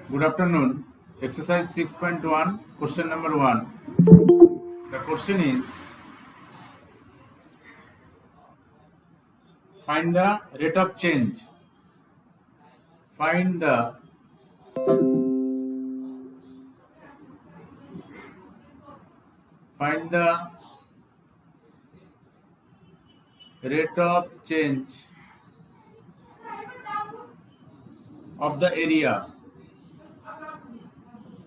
Good afternoon. Exercise 6.1, question number 1. The question is, find the rate of change. Find the rate of change of the area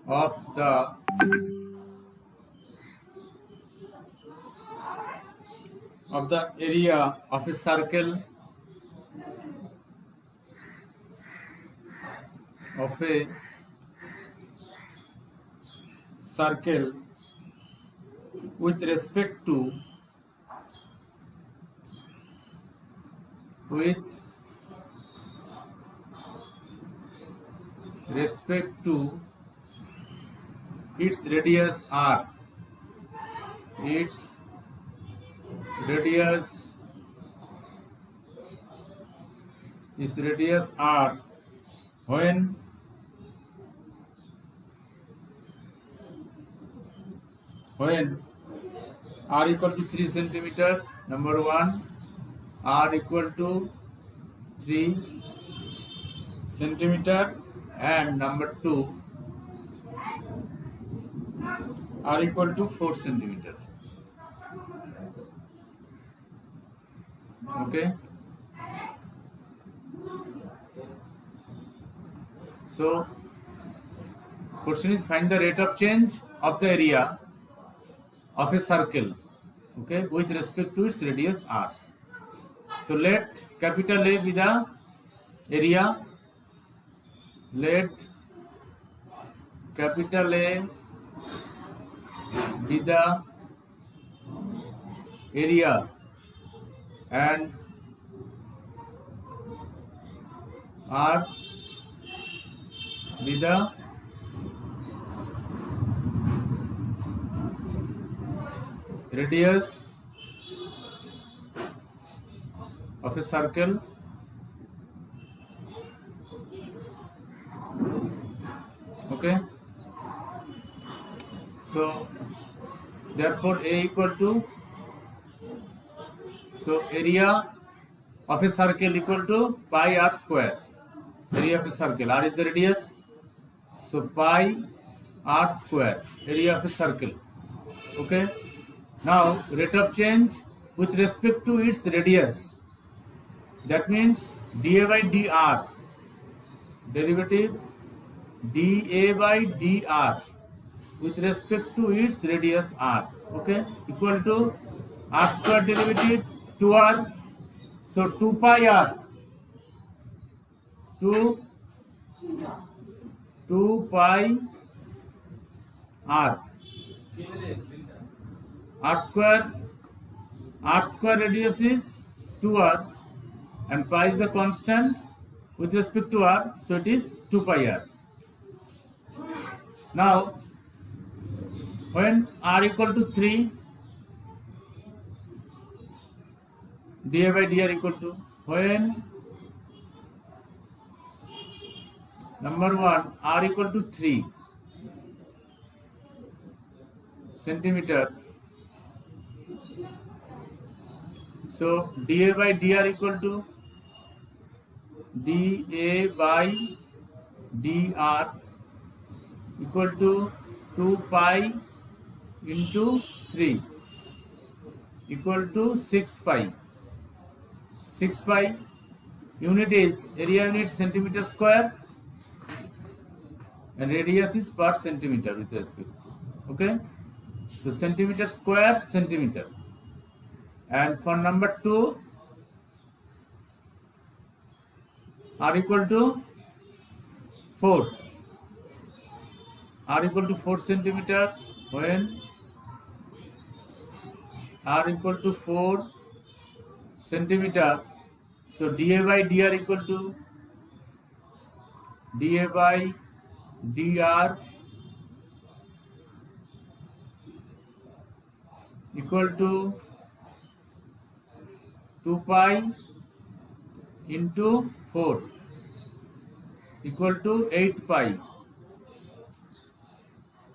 of a circle with respect to its radius r. Its radius r when r equal to 3 centimeter, number 1, r equal to 3 centimeter, and number 2, r equal to 4 centimeter. Okay. So, question is, find the rate of change of the area of a circle, okay, with respect to its radius r. So let capital A be the area. Let capital A be the area and r be the radius of a circle okay. So therefore A equal to, so area of a circle equal to pi r square. Area of a circle, r is the radius, so pi r square, area of a circle. Okay. Now rate of change with respect to its radius, that means dA by dr, derivative dA by dr with respect to its radius r, okay, equal to r square derivative 2r, so 2 pi r, 2 pi r, r square radius is 2r and pi is the constant with respect to r, so it is 2 pi r. Now when r equal to 3, dA by dr equal to, when number 1 r equal to 3 centimeter, so dA by dr equal to dA by dr equal to 2 pi into 3 equal to 6 pi. 6 pi unit is, area unit centimeter square and radius is per centimeter with respect to, okay. So centimeter square centimeter. And for number 2, r equal to 4. R equal to 4 centimeter, when r equal to 4 centimeter, so dA by dr equal to dA by dr equal to 2 pi into 4 equal to 8 pi.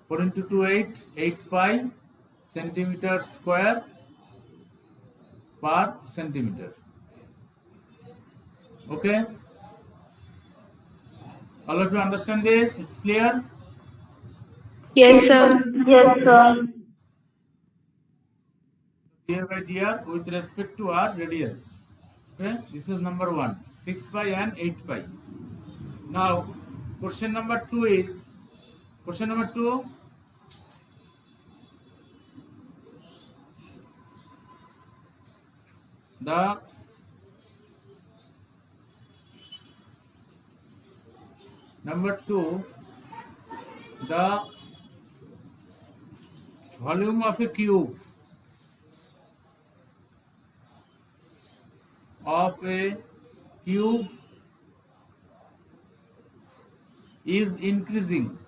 4 into 2, 8 pi centimeter square per centimeter. Okay, all of you understand this? It's clear? Yes, sir. Yes, sir. Here by dr with respect to our radius. Okay, this is number 1, 6 pi and 8 pi. Now question number 2 is, question number 2, the number 2, the volume of a cube is increasing,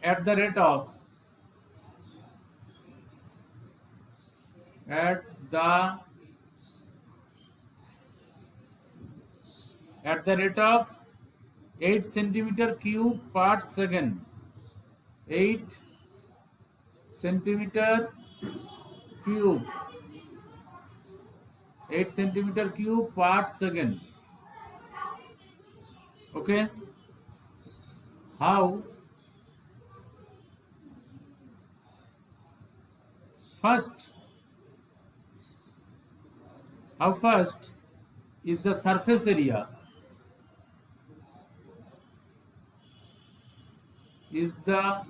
at the rate of at the rate of 8 centimeter cube per second. 8 centimeter cube. 8 centimeter cube per second. Okay. How? First is the surface area. Is the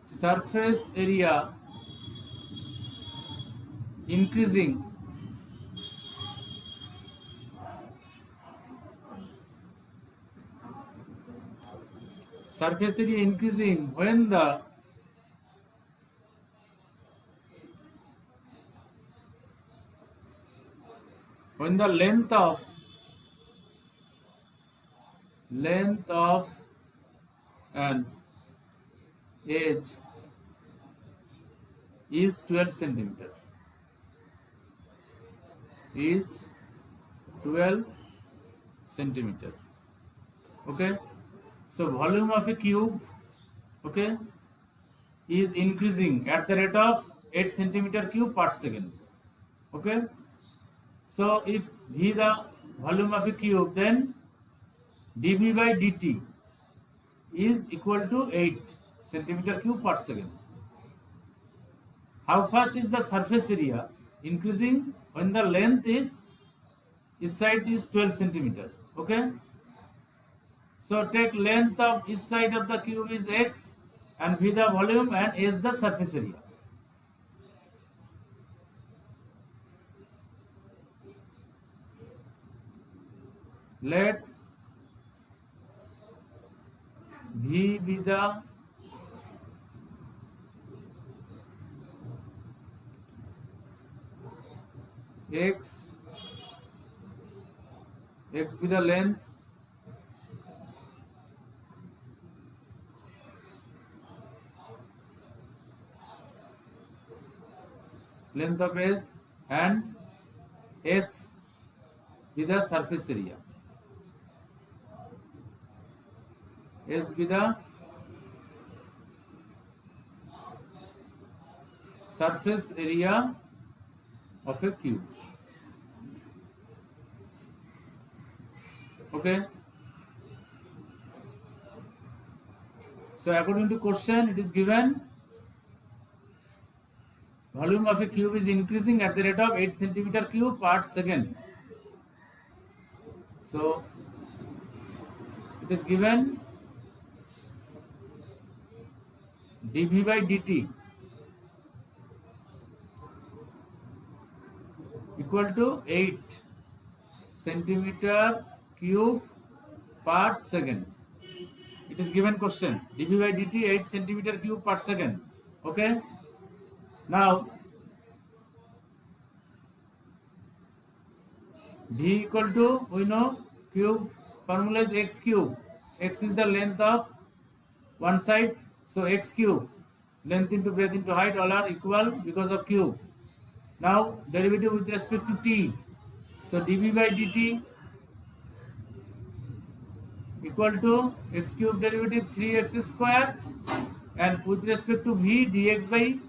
surface area increasing when the length of an edge is 12 centimeter. Is 12 centimeter. Okay. So volume of a cube, okay, is increasing at the rate of 8 centimeter cube per second. Okay. So if V the volume of a cube, then dV by dt is equal to 8 centimeter cube per second. How fast is the surface area increasing when the length is, each side is 12 centimeter. Okay. So take length of each side of the cube is x, and V the volume, and S the surface area. Let V be the x be the length, of edge, and S be the surface area. S be the surface area of a cube. Okay. So according to question, it is given volume of a cube is increasing at the rate of 8 centimeter cube per second. So it is given dV by dt equal to 8 centimeter cube per second. It is given question, dV by dt 8 centimeter cube per second. Okay. Now V equal to, we know, cube formula is x cube. X is the length of one side, so x cube. length into breadth into height, all are equal because of cube. Now derivative with respect to t. So dv by dt equal to x cube derivative 3x square, and with respect to v dx by,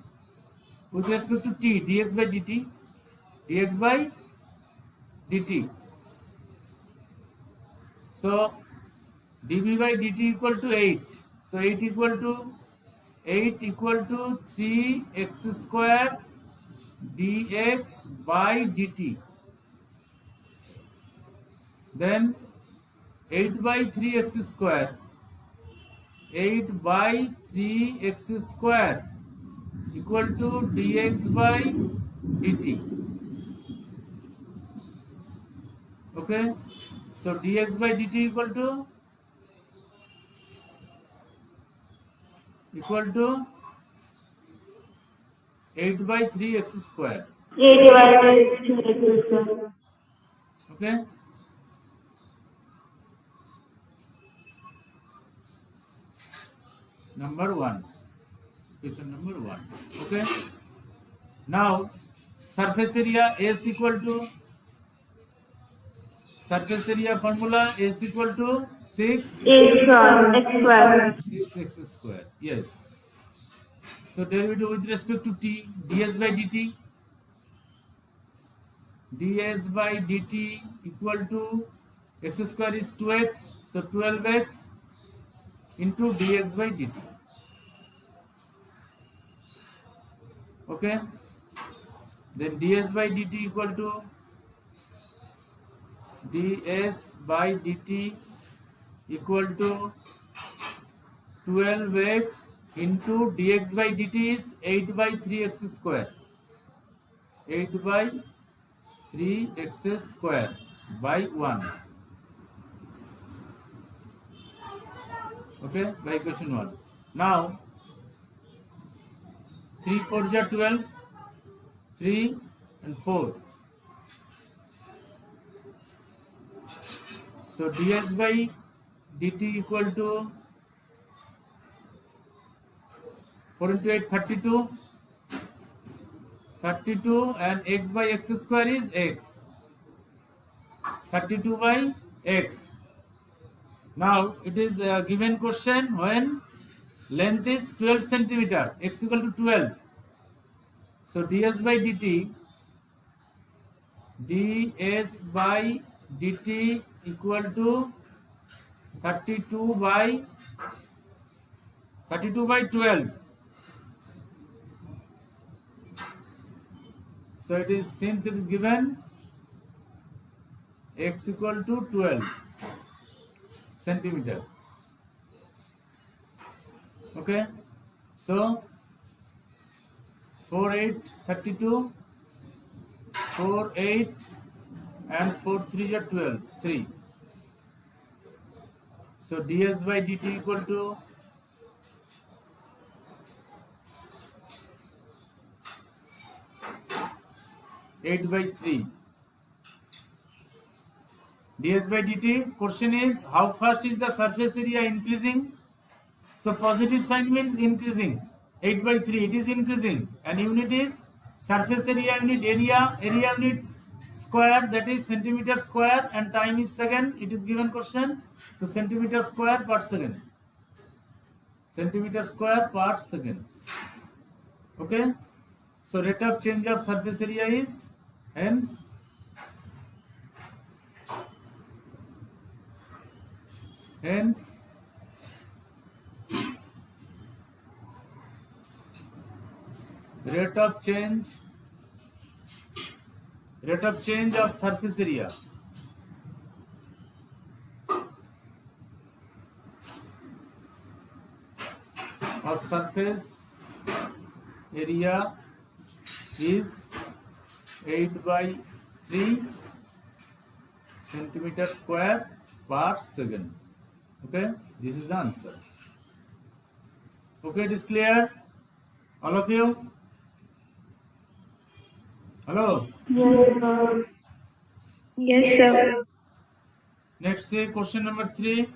with respect to t dx by dt, dx by dt. So dv by dt equal to 8. So 8 equal to 3x square dx by dt. Then 8 by 3x square, 8 by 3x square equal to dx by dt. Okay, so dx by dt equal to 8 by 3x square. 8 divided 3x square. Okay. Number 1. Question number 1. Okay. Now surface area S equal to, surface area formula S equal to 6 x square. 6x square. Yes. So derivative with respect to t, ds by dt. ds by dt equal to x square is 2x, so 12x into dx by dt. Okay. Then ds by dt equal to ds by dt equal to 12x into dx by dt is 8 by 3x square. 8 by 3x square by 1. Okay, by equation 1. Now 3 4 are 12, 3 and 4. So ds by dt equal to 4 into 8 32. 32 and x by x square is x. 32 by x. Now it is a given question when length is 12 centimeter, x equal to 12. So ds by dt equal to 32 by 12. So it is, since it is given x equal to 12 centimeter. Okay, so 4 8 32, 4 8 and 4 3 are 12, 3. So ds by dt equal to 8 by 3. ds by dt, question is how fast is the surface area increasing? So positive sign means increasing. 8 by 3, it is increasing, and unit is surface area unit, area unit square, that is centimeter square, and time is second. It is given question, so centimeter square per second. Centimeter square per second. Okay, so rate of change of surface area is hence rate of change of surface area is 8 by 3 centimeter square per second. Okay, this is the answer. Okay, it is clear, all of you? Hello. Yes, sir. Next, say question number 3.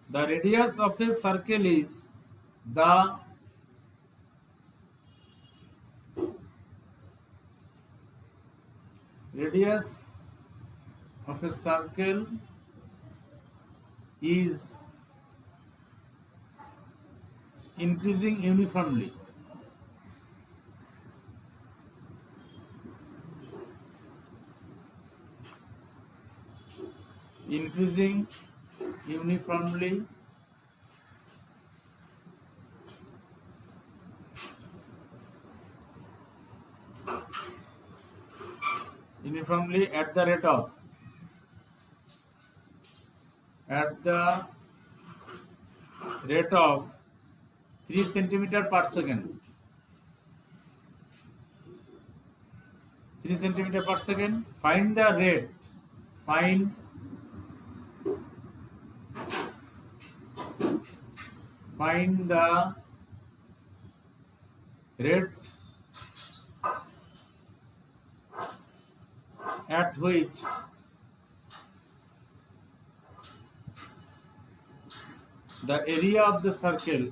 The radius of a circle is the radius of a circle is increasing uniformly. Increasing uniformly at the rate of 3 centimeter per second. 3 centimeter per second. Find the rate. Find the rate at which the area of the circle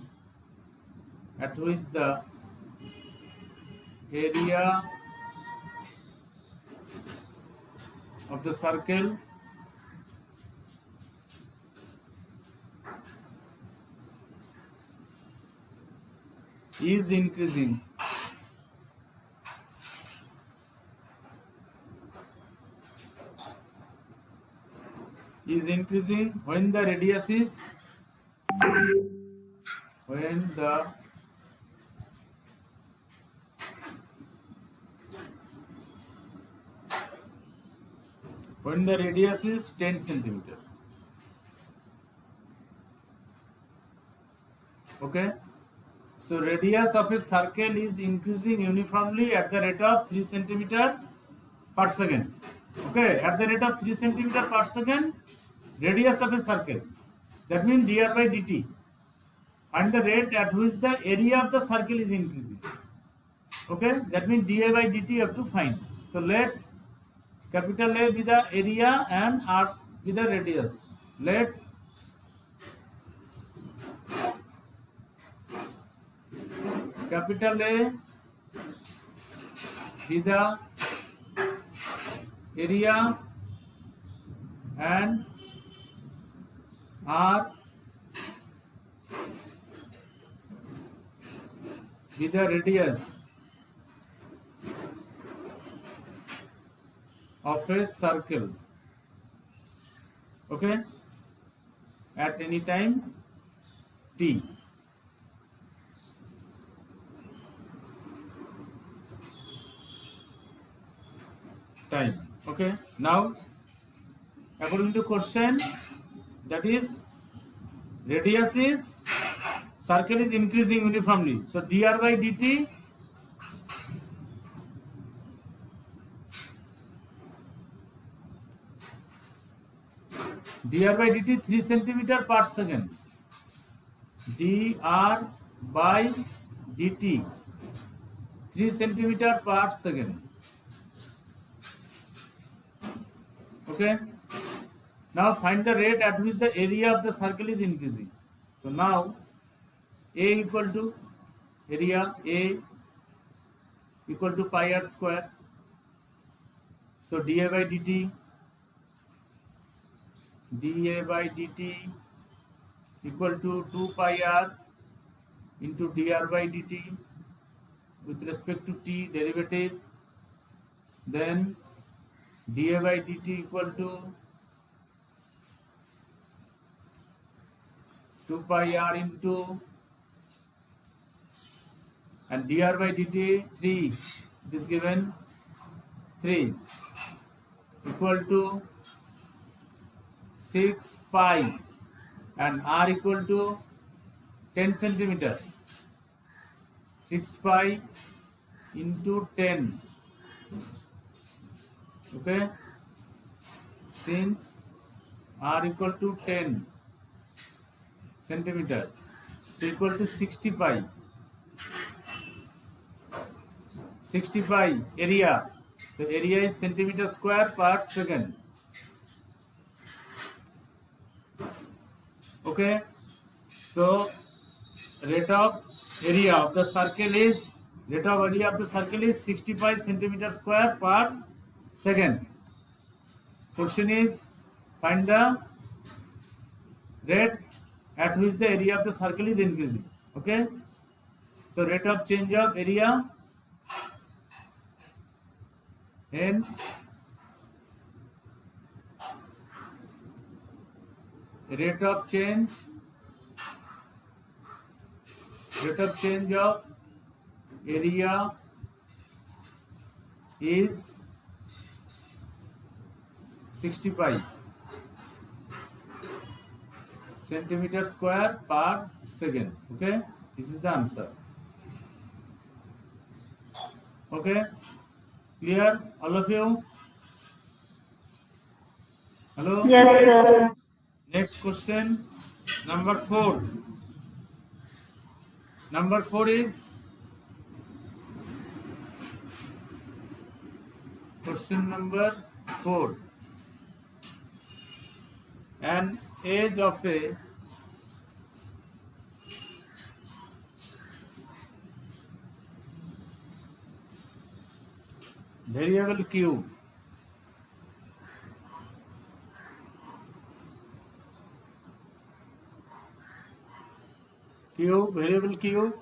is increasing. When the radius is when the radius is 10 centimeter. Okay, so radius of a circle is increasing uniformly at the rate of 3 centimeter per second. Okay, at the rate of 3 centimeter per second, radius of a circle, that means dr by dt, and the rate at which the area of the circle is increasing. Okay, that means dA by dt you have to find. So let capital A be the area and R be the radius. Let capital A be the area and R be the radius of a circle. Okay, at any time t. Time. Okay, now according to question, that is radius is circle is increasing uniformly, so dr by dt dr by dt 3 centimeter per second. Dr by dt 3 centimeter per second. Okay, now find the rate at which the area of the circle is increasing. So now A equal to area A equal to pi r square. So dA by dt equal to 2 pi r into dr by dt with respect to t derivative, then dA by dt equal to 2 pi r into, and dr by dt 3, it is given 3 equal to 6 pi, and r equal to 10 centimeter. 6 pi into 10. Okay, since r equal to 10 centimeter, so equal to 60 pi. 60 pi area. The area is centimeter square per second. Okay. Okay, so rate of area of the circle is 65 centimeter square per second. Question is, find the rate at which the area of the circle is increasing. Okay, so rate of change of area, hence rate of change of area is 65 centimeter square per second. Okay, this is the answer. Okay, clear all of you? Hello? Yes, sir. Next question, number 4. Number 4 is question number 4. An edge of a variable cube variable cube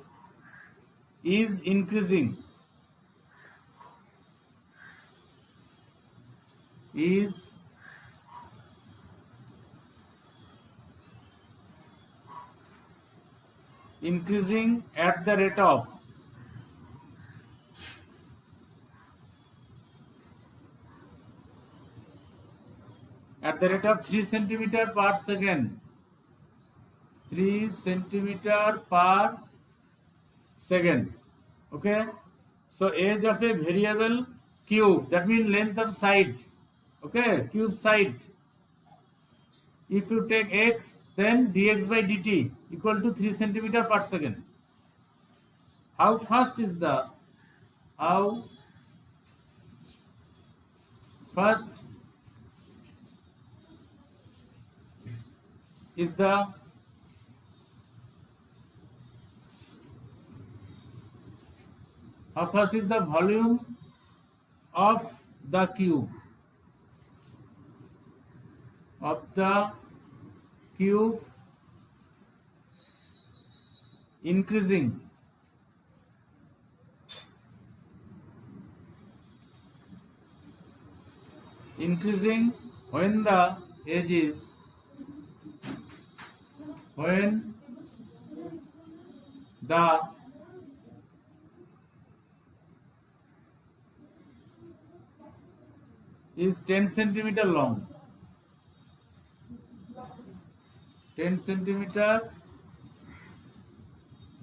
is increasing at the rate of at the rate of 3 centimeter per second. 3 centimeter per second. Okay, so edge of a variable cube, that means length of side. Okay, cube side. If you take x, then dx by dt equal to 3 centimeter per second. How fast is the volume of the cube increasing when the edge is is 10 centimeter long. 10 centimeter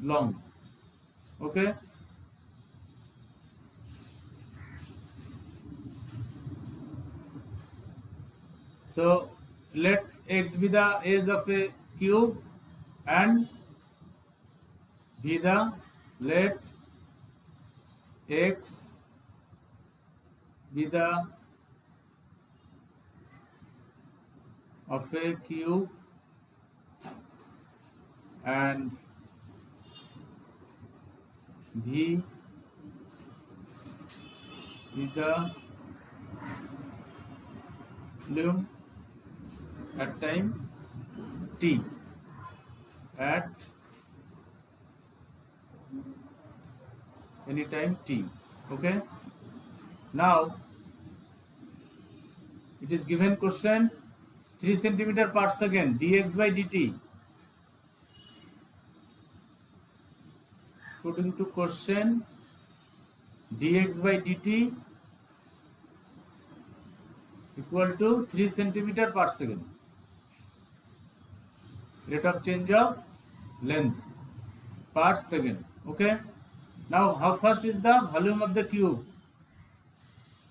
long. Okay, so let x be the edge of a cube and let x be the of a cube and v be the volume at time t, at any time t. Okay, now it is given question 3 centimeter per second dx by dt. According to question, dx by dt equal to 3 centimeter per second. Rate of change of length per second. Okay, now how fast is the volume of the cube?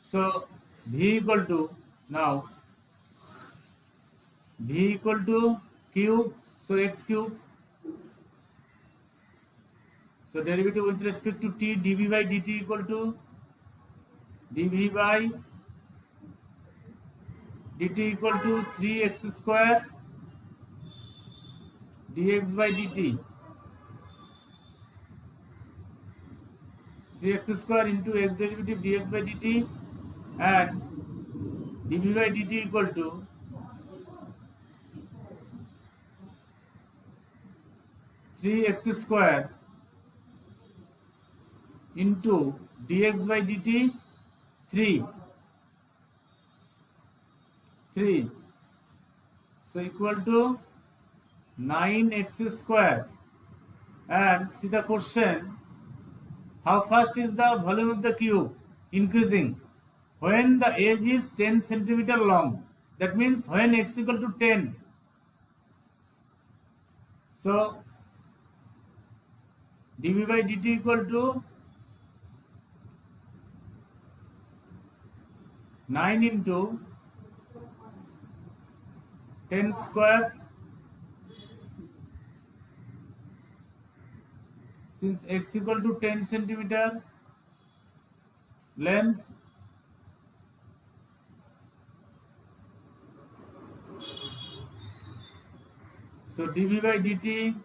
So v equal to cube, so x cube. So derivative with respect to t, dv by dt equal to dv by dt equal to 3x square dx by dt, 3x square into x derivative dx by dt, and dv by dt equal to 3x square into dx by dt 3, so equal to 9x square. And see the question, how fast is the volume of the cube increasing? When the edge is 10 centimeter long, that means when x equal to 10. So dv by dt equal to 9 into 10 square, since x equal to 10 centimeter length, so dv by dt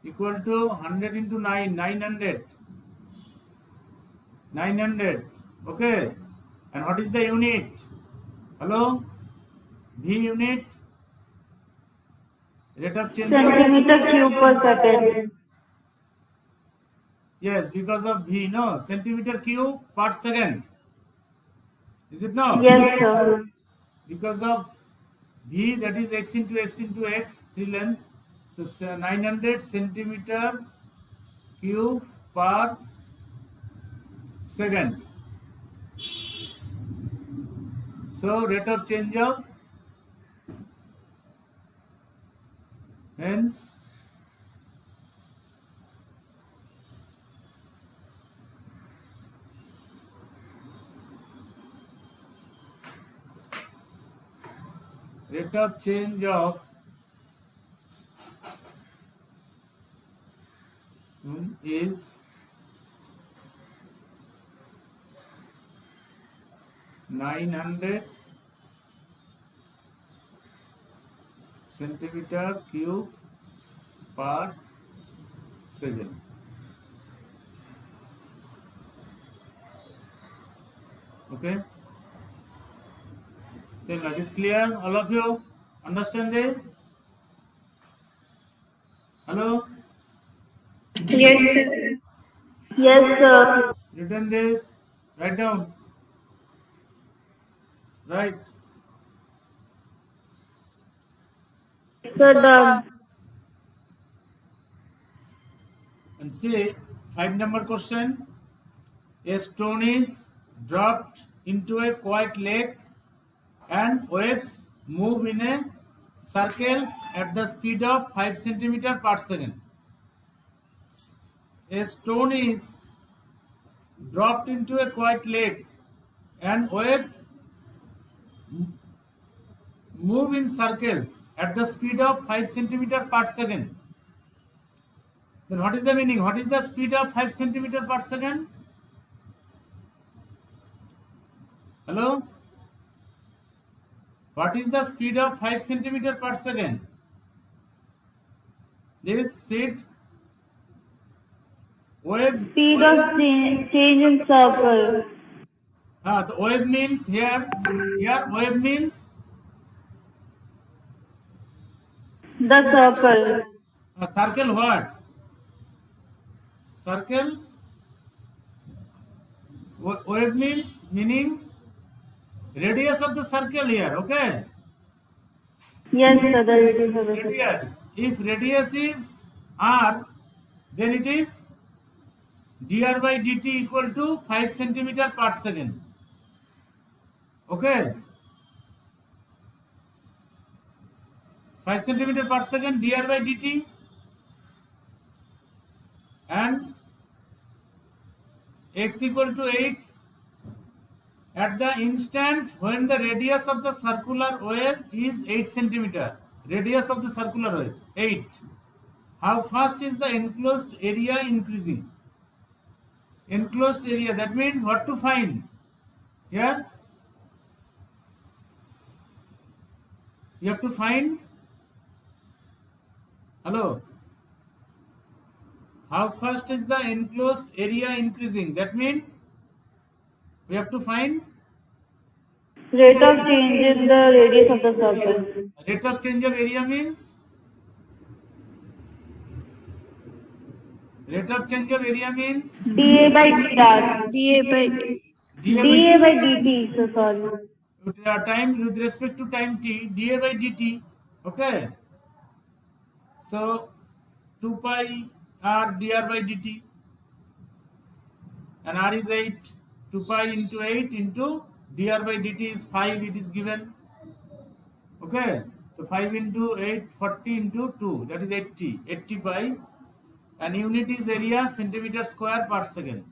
equal to 100 into 9, 900, okay. And what is the unit? Hello? V unit? Rate of change? Centimeter cube per second. Yes, because of V, no? Centimeter cube per second. Is it no? Yes, sir. Because of V, that is x into x into x, 3 length. So 900 centimeter cube per second. So rate of change of, hence rate of change of is 900 centimeter cube per second. Okay. Then that is clear. All of you understand this? Hello? Yes, sir. Yes, sir. Written this. Write down. Right. Sir, done. And see, 5 number question. A stone is dropped into a quiet lake and waves move in a circles at the speed of 5 centimeter per second. A stone is dropped into a quiet lake and waves move in circles at the speed of 5 centimeter per second. Then what is the meaning? What is the speed of 5 centimeter per second? Hello? What is the speed of 5 centimeter per second? This speed wave. Speed of change in circle. The wave means here wave means The circle. circle what? Circle. Wave means meaning radius of the circle here, okay? Yes, sir. The radius of the circle. Radius. If radius is r, then it is dr by dt equal to 5 centimeter per second. Okay? 5 centimeter per second dr by dt, and x equal to 8 at the instant when the radius of the circular wave is 8 centimeter. Radius of the circular wave 8. How fast is the enclosed area increasing? Enclosed area, that means what to find? Here you have to find Hello. How fast is the enclosed area increasing? That means we have to find Rate of change in the radius of the circle. rate of change of area means dA by dr. dA by dt. So sorry. time with respect to time t, dA by dt. Okay. So 2 pi r dr by dt, and r is 8. 2 pi into 8 into dr by dt is 5. It is given. Okay. So 5 into 8, 40 into 2. That is 80. 80 pi. And unit is area centimeter square per second.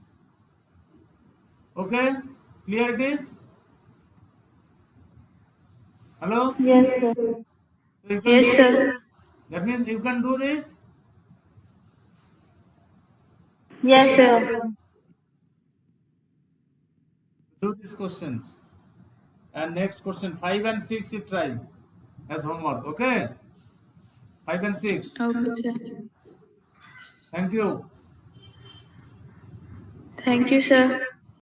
Okay. Clear it is? Hello? Yes, sir. So you can Yes, do sir. this? That means you can do this? Yes, sir. Do these questions. And next question 5 and 6 you try as homework. Okay? 5 and 6. Okay, sir. Thank you. Thank you, sir.